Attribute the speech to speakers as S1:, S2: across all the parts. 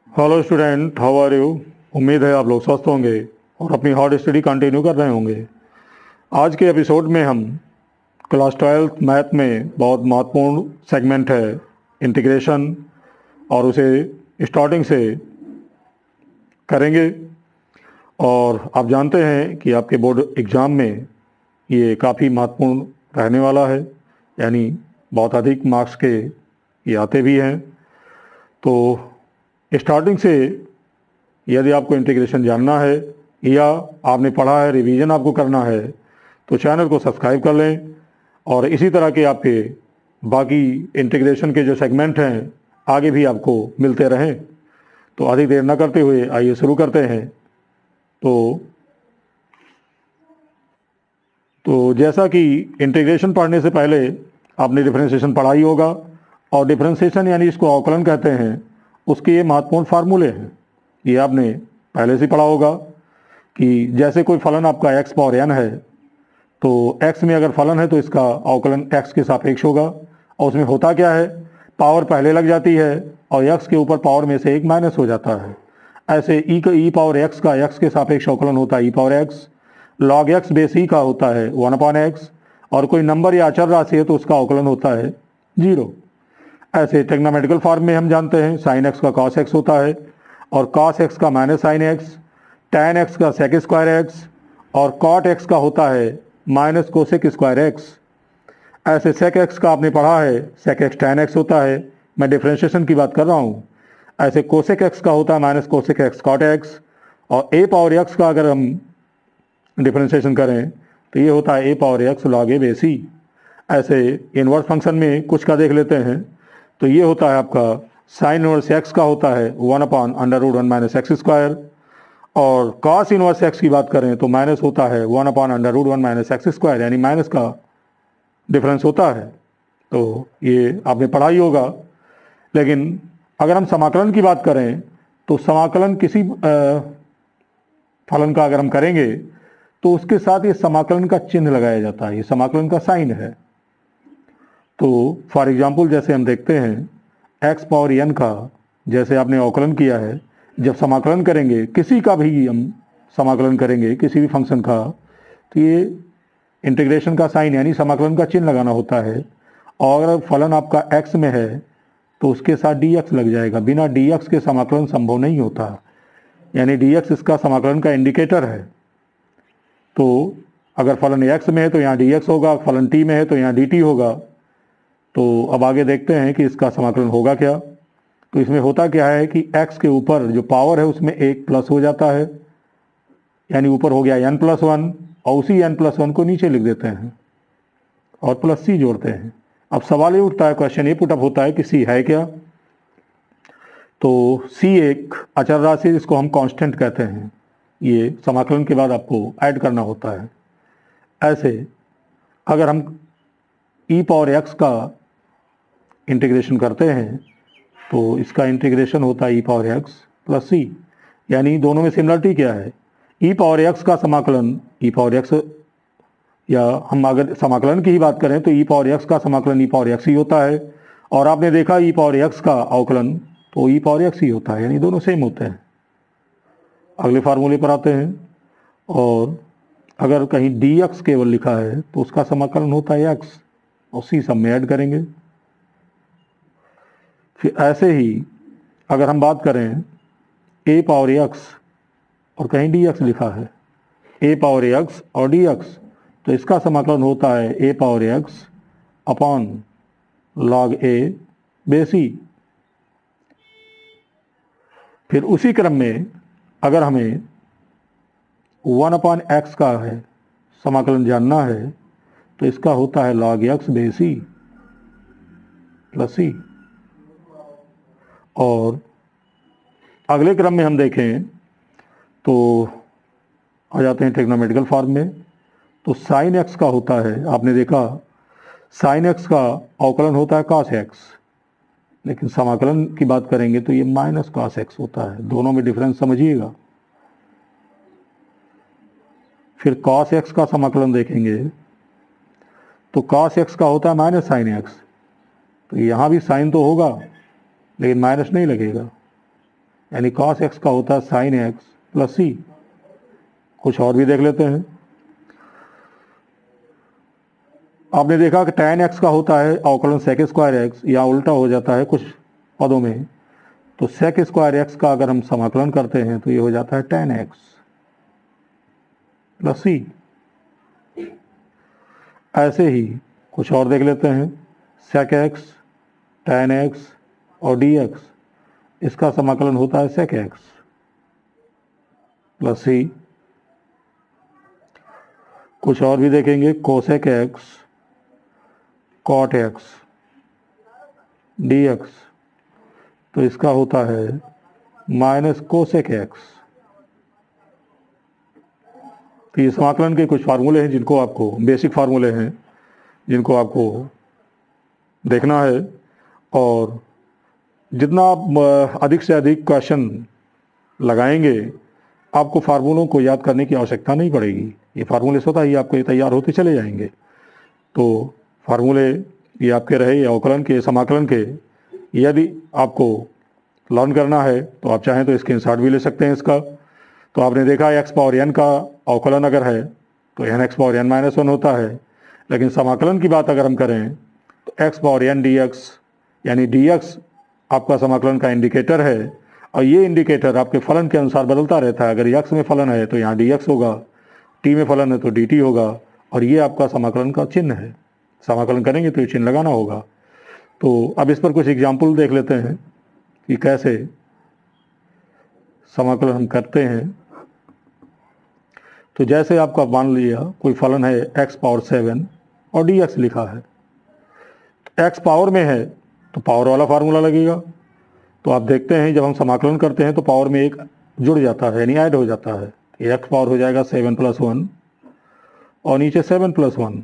S1: Hello student, how are you. उम्मीद है आप लोग स्वस्थ होंगे और अपनी हार्ड स्टडी कंटिन्यू कर रहे होंगे। आज के एपिसोड में हम क्लास 12 मैथ में बहुत महत्वपूर्ण सेगमेंट है इंटीग्रेशन, और उसे स्टार्टिंग से करेंगे। और आप जानते हैं कि आपके बोर्ड एग्ज़ाम में ये काफ़ी महत्वपूर्ण रहने वाला है, यानी बहुत अधिक मार्क्स के ये आते भी हैं। तो स्टार्टिंग से यदि आपको इंटीग्रेशन जानना है या आपने पढ़ा है, रिवीजन आपको करना है, तो चैनल को सब्सक्राइब कर लें। और इसी तरह के आपके बाकी इंटीग्रेशन के जो सेगमेंट हैं आगे भी आपको मिलते रहें। तो अधिक देर न करते हुए आइए शुरू करते हैं। तो जैसा कि इंटीग्रेशन पढ़ने से पहले आपने डिफरेंशिएशन पढ़ा ही होगा, और डिफरेंशिएशन यानी इसको अवकलन कहते हैं, उसके ये महत्वपूर्ण फार्मूले हैं। ये आपने पहले से पढ़ा होगा कि जैसे कोई फलन आपका x पावर n है, तो x में अगर फलन है तो इसका अवकलन x के सापेक्ष होगा। और उसमें होता क्या है, पावर पहले लग जाती है और x के ऊपर पावर में से एक माइनस हो जाता है। ऐसे e पावर x का x के सापेक्ष अवकलन होता है e power x। log x base e का होता है 1/x, और कोई नंबर या अचर राशि है तो उसका अवकलन होता है 0। ऐसे टेक्नोमेटिकल फॉर्म में हम जानते हैं sin x का cos x होता है, और cos x का minus sine x, tan x का sec स्क्वायर x, और cot x का होता है माइनस कोसेक स्क्वायर x। ऐसे sec x का आपने पढ़ा है sec x tan x होता है, मैं डिफ्रेंशिएशन की बात कर रहा हूँ। ऐसे कोसेक x का होता है minus cosec x cot x, और a पावर x का अगर हम डिफ्रेंशिएशन करें तो ये होता है a power x log a base e। ऐसे इनवर्स फंक्शन में कुछ का देख लेते हैं, तो ये होता है आपका साइन इनवर्स x का होता है 1/√1 माइनस एक्स स्क्वायर, और कॉस इनवर्स x की बात करें तो माइनस होता है 1/√1 माइनस एक्स स्क्वायर, यानी माइनस का डिफरेंस होता है। तो ये आपने पढ़ा ही होगा। लेकिन अगर हम समाकलन की बात करें तो समाकलन किसी फलन का अगर हम करेंगे तो उसके साथ ये समाकलन का चिन्ह लगाया जाता है, ये समाकलन का साइन है। तो फॉर एग्जाम्पल जैसे हम देखते हैं x पावर n का, जैसे आपने अवकलन किया है, जब समाकलन करेंगे किसी का भी, हम समाकलन करेंगे किसी भी फंक्शन का, तो ये इंटीग्रेशन का साइन यानी समाकलन का चिन्ह लगाना होता है। और अगर फलन आपका x में है तो उसके साथ dx लग जाएगा, बिना dx के समाकलन संभव नहीं होता, यानी dx इसका समाकलन का इंडिकेटर है। तो अगर फलन x में है तो यहाँ dx होगा, फलन t में है तो यहाँ dt होगा। तो अब आगे देखते हैं कि इसका समाकलन होगा क्या। तो इसमें होता क्या है कि x के ऊपर जो पावर है उसमें एक प्लस हो जाता है, यानी ऊपर हो गया n+1, और उसी n+1 को नीचे लिख देते हैं और प्लस c जोड़ते हैं। अब सवाल ये उठता है, क्वेश्चन ये पुटअप होता है कि c है क्या। तो c एक अचर राशि, इसको हम कांस्टेंट कहते हैं, ये समाकलन के बाद आपको ऐड करना होता है। ऐसे अगर हम e पावर x का इंटीग्रेशन करते हैं तो इसका इंटीग्रेशन होता है e power x plus c, यानी दोनों में सिमिलरिटी क्या है, e पावर x का समाकलन e पावर x, या हम अगर समाकलन की ही बात करें तो e पावर x का समाकलन e पावर x ही होता है, और आपने देखा e पावर x का अवकलन तो e पावर x ही होता है, यानी दोनों सेम होते हैं। अगले फार्मूले पर आते हैं, और अगर कहीं dx केवल लिखा है तो उसका समाकलन होता है x, और c सब में ऐड करेंगे। फिर ऐसे ही अगर हम बात करें a पावर x और कहीं dx लिखा है, a पावर x और dx, तो इसका समाकलन होता है a power x upon log a base e। फिर उसी क्रम में अगर हमें 1/x का है समाकलन जानना है तो इसका होता है log x base e plus c। और अगले क्रम में हम देखें तो आ जाते हैं ट्रिग्नोमेट्रिकल फॉर्म में। तो साइन x का होता है, आपने देखा साइन x का अवकलन होता है cos x, लेकिन समाकलन की बात करेंगे तो ये माइनस cos x होता है, दोनों में डिफरेंस समझिएगा। फिर cos x का समाकलन देखेंगे तो cos x का होता है माइनस साइन x, तो यहाँ भी साइन तो होगा लेकिन माइनस नहीं लगेगा। यानी cos x का होता है sin x प्लस सी। कुछ और भी देख लेते हैं। आपने देखा कि tan x का होता है अवकलन sec स्क्वायर x, या उल्टा हो जाता है कुछ पदों में, तो sec स्क्वायर x का अगर हम समाकलन करते हैं तो ये हो जाता है tan x प्लस सी। ऐसे ही कुछ और देख लेते हैं। sec x, tan x और dx, इसका समाकलन होता है sec x प्लस सी। कुछ और भी देखेंगे। cosec x, cot x, dx, तो इसका होता है माइनस कोसेक एक्स। तो ये समाकलन के कुछ फार्मूले हैं जिनको आपको, बेसिक फार्मूले हैं जिनको आपको देखना है, और जितना आप अधिक से अधिक क्वेश्चन लगाएंगे आपको फार्मूलों को याद करने की आवश्यकता नहीं पड़ेगी। ये फार्मूले स्वतः ही आपके तैयार होते चले जाएंगे। तो फार्मूले ये आपके रहे अवकलन के, समाकलन के। यदि आपको लर्न करना है तो आप चाहें तो स्क्रीनशॉट भी ले सकते हैं इसका। तो आपने देखा x पावर n का अवकलन अगर है तो n x power n minus 1 होता है, लेकिन समाकलन की बात अगर हम करें तो x पावर n dx, यानी dx आपका समाकलन का इंडिकेटर है, और ये इंडिकेटर आपके फलन के अनुसार बदलता रहता है। अगर x में फलन है तो यहाँ dx होगा, t में फलन है तो dt होगा, और ये आपका समाकलन का चिन्ह है। समाकलन करेंगे तो ये चिन्ह लगाना होगा। तो अब इस पर कुछ एग्जाम्पल देख लेते हैं कि कैसे समाकलन हम करते हैं। तो जैसे आपका मान लिया कोई फलन है x पावर 7 और dx लिखा है, x पावर में है तो पावर वाला फार्मूला लगेगा। तो आप देखते हैं जब हम समाकलन करते हैं तो पावर में एक जुड़ जाता है, यानी ऐड हो जाता है। x पावर हो जाएगा 7 प्लस 1, और नीचे 7 प्लस 1,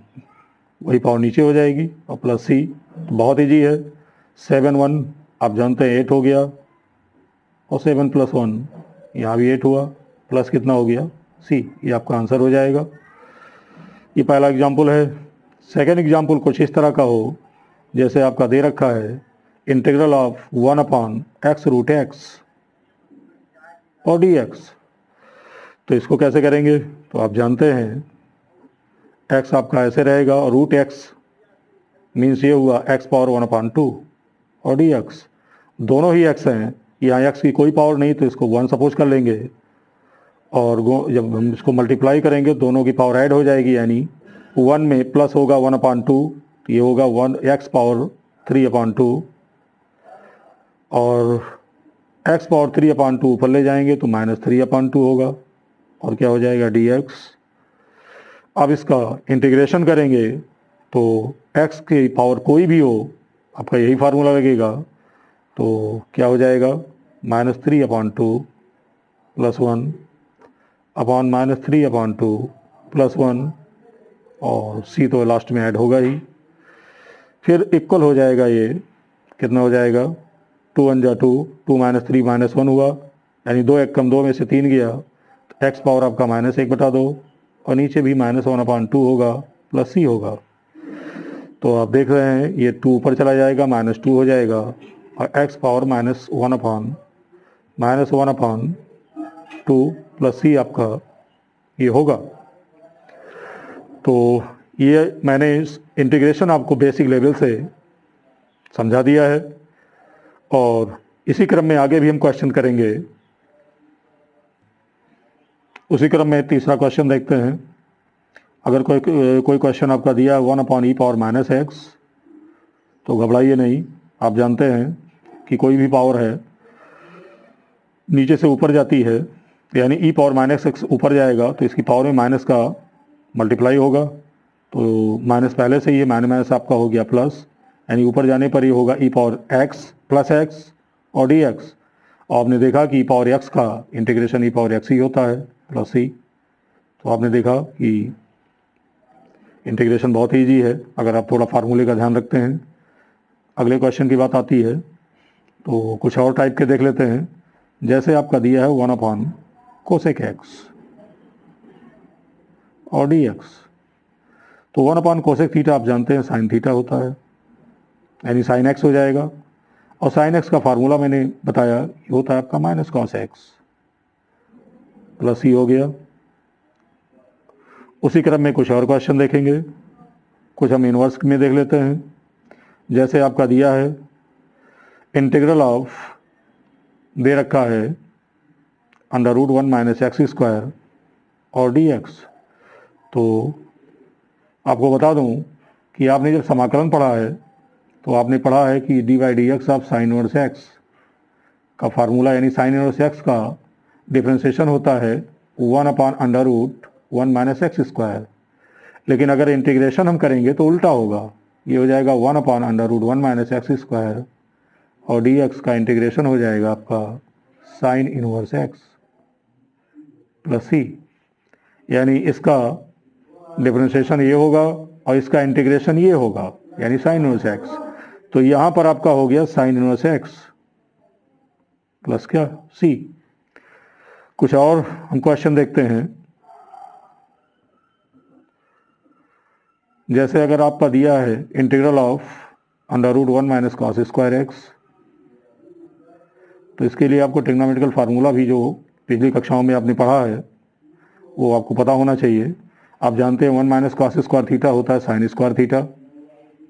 S1: वही पावर नीचे हो जाएगी, और प्लस सी। तो बहुत ईजी है। 7 1 आप जानते हैं 8 हो गया, और 7 प्लस 1 यहाँ भी 8 हुआ, प्लस कितना हो गया सी। ये आपका आंसर हो जाएगा। ये पहला एग्जाम्पल है। सेकेंड एग्जाम्पल कुछ इस तरह का हो, जैसे आपका दे रखा है integral of 1 upon X root X और dx। तो इसको कैसे करेंगे तो आप जानते हैं x आपका ऐसे रहेगा, और रूट एक्स मीन्स ये हुआ x पावर 1 अपॉन 2, और dx दोनों ही x हैं। यहाँ x की कोई पावर नहीं तो इसको 1 सपोज कर लेंगे, और जब हम इसको मल्टीप्लाई करेंगे दोनों की पावर ऐड हो जाएगी, यानी 1 में प्लस होगा 1 अपॉन 2, तो ये होगा 1 x पावर 3 अपॉन 2, और x पावर 3 अपॉन 2 ऊपर ले जाएंगे तो माइनस 3 अपॉन 2 होगा, और क्या हो जाएगा dx। अब इसका इंटीग्रेशन करेंगे तो x की पावर कोई भी हो आपका यही फार्मूला लगेगा। तो क्या हो जाएगा minus 3 upon 2 plus 1 upon minus 3 upon 2 plus 1, और सी तो लास्ट में ऐड होगा ही। फिर इक्वल हो जाएगा, ये कितना हो जाएगा 2 1 जा 2, 2 माइनस 3 माइनस 1 हुआ, यानी 2 1 कम 2 में से 3 गया, तो एक्स पावर आपका माइनस 1 बटा 2, और नीचे भी माइनस 1 अपॉन 2 होगा प्लस सी होगा। तो आप देख रहे हैं ये 2 ऊपर चला जाएगा, माइनस 2 हो जाएगा, और x power minus 1 upon 2 plus c आपका ये होगा। तो ये मैंने इंटीग्रेशन आपको बेसिक लेवल से समझा दिया है, और इसी क्रम में आगे भी हम क्वेश्चन करेंगे। उसी क्रम में तीसरा क्वेश्चन देखते हैं। अगर कोई क्वेश्चन आपका दिया 1 अपॉन ई पावर माइनस एक्स, तो घबराइए नहीं। आप जानते हैं कि कोई भी पावर है नीचे से ऊपर जाती है, यानी ई पावर माइनस एक्स ऊपर जाएगा तो इसकी पावर में माइनस का मल्टीप्लाई होगा। तो माइनस पहले से ही है, माइनस आपका हो गया प्लस, यानी ऊपर जाने पर ये होगा ई पावर एक्स प्लस एक्स और डी एक्स। और आपने देखा कि ई पावर एक्स का इंटीग्रेशन ई पावर एक्स ही होता है प्लस सी। तो आपने देखा कि इंटीग्रेशन बहुत ईजी है अगर आप थोड़ा फार्मूले का ध्यान रखते हैं। अगले क्वेश्चन की बात आती है तो कुछ और टाइप के देख लेते हैं। जैसे आपका दिया है 1 अपॉन कोसेक एक्स और डी एक्स, तो 1 अपॉन कोसेक थीटा आप जानते हैं साइन थीटा होता है, यानी साइन एक्स हो जाएगा, और साइन एक्स का फार्मूला मैंने बताया ये होता है आपका माइनस कॉस एक्स प्लस सी हो गया। उसी क्रम में कुछ और क्वेश्चन देखेंगे, कुछ हम इन्वर्स में देख लेते हैं। जैसे आपका दिया है इंटीग्रल ऑफ, दे रखा है under root 1 minus X square और डी एक्स। तो आपको बता दूं कि आपने जब समाकलन पढ़ा है तो आपने पढ़ा है कि D by D X of sine inverse X का फार्मूला, यानी साइन इनवर्स एक्स का डिफ्रेंसिएशन होता है 1 upon under root 1 minus X square. लेकिन अगर इंटीग्रेशन हम करेंगे तो उल्टा होगा, ये हो जाएगा 1 upon under root 1 minus X square और डी एक्स का इंटीग्रेशन हो जाएगा आपका sine inverse X plus C, यानी इसका डिफ्रेंसिएशन ये होगा और इसका इंटीग्रेशन ये होगा, यानी साइन इनवर्स एक्स। तो यहाँ पर आपका हो गया साइन इनवर्स एक्स प्लस क्या सी। कुछ और हम क्वेश्चन देखते हैं। जैसे अगर आपका दिया है integral of under root 1 minus cos square X, तो इसके लिए आपको ट्रिग्नोमेट्रिकल फार्मूला भी जो पिछली कक्षाओं में आपने पढ़ा है वो आपको पता होना चाहिए। आप जानते हैं 1 माइनस कॉस स्क्वायर थीटा होता है साइन स्क्वायर थीटा,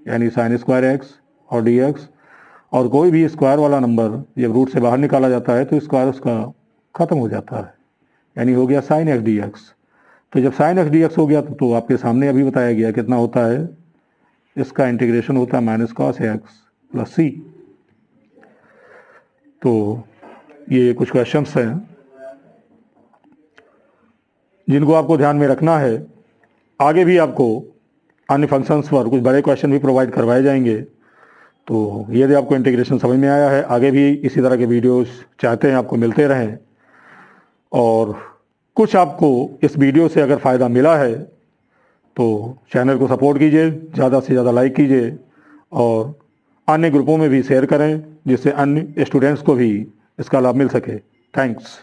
S1: यानी साइन स्क्वायर एक्स और डी एक्स। और कोई भी स्क्वायर वाला नंबर जब रूट से बाहर निकाला जाता है तो स्क्वायर उसका ख़त्म हो जाता है, यानी हो गया साइन एक्स डी एक्स। तो जब साइन एक्स डी एक्स हो गया तो आपके सामने अभी बताया गया कितना होता है, इसका इंटीग्रेशन होता है माइनस कॉस एक्स प्लस सी। तो ये कुछ क्वेश्चंस हैं जिनको आपको ध्यान में रखना है। आगे भी आपको अन्य फंक्शंस पर कुछ बड़े क्वेश्चन भी प्रोवाइड करवाए जाएंगे। तो यदि आपको इंटीग्रेशन समझ में आया है, आगे भी इसी तरह के वीडियोस चाहते हैं आपको मिलते रहें, और कुछ आपको इस वीडियो से अगर फ़ायदा मिला है तो चैनल को सपोर्ट कीजिए, ज़्यादा से ज़्यादा लाइक कीजिए और अन्य ग्रुपों में भी शेयर करें जिससे अन्य स्टूडेंट्स को भी इसका लाभ मिल सके। थैंक्स।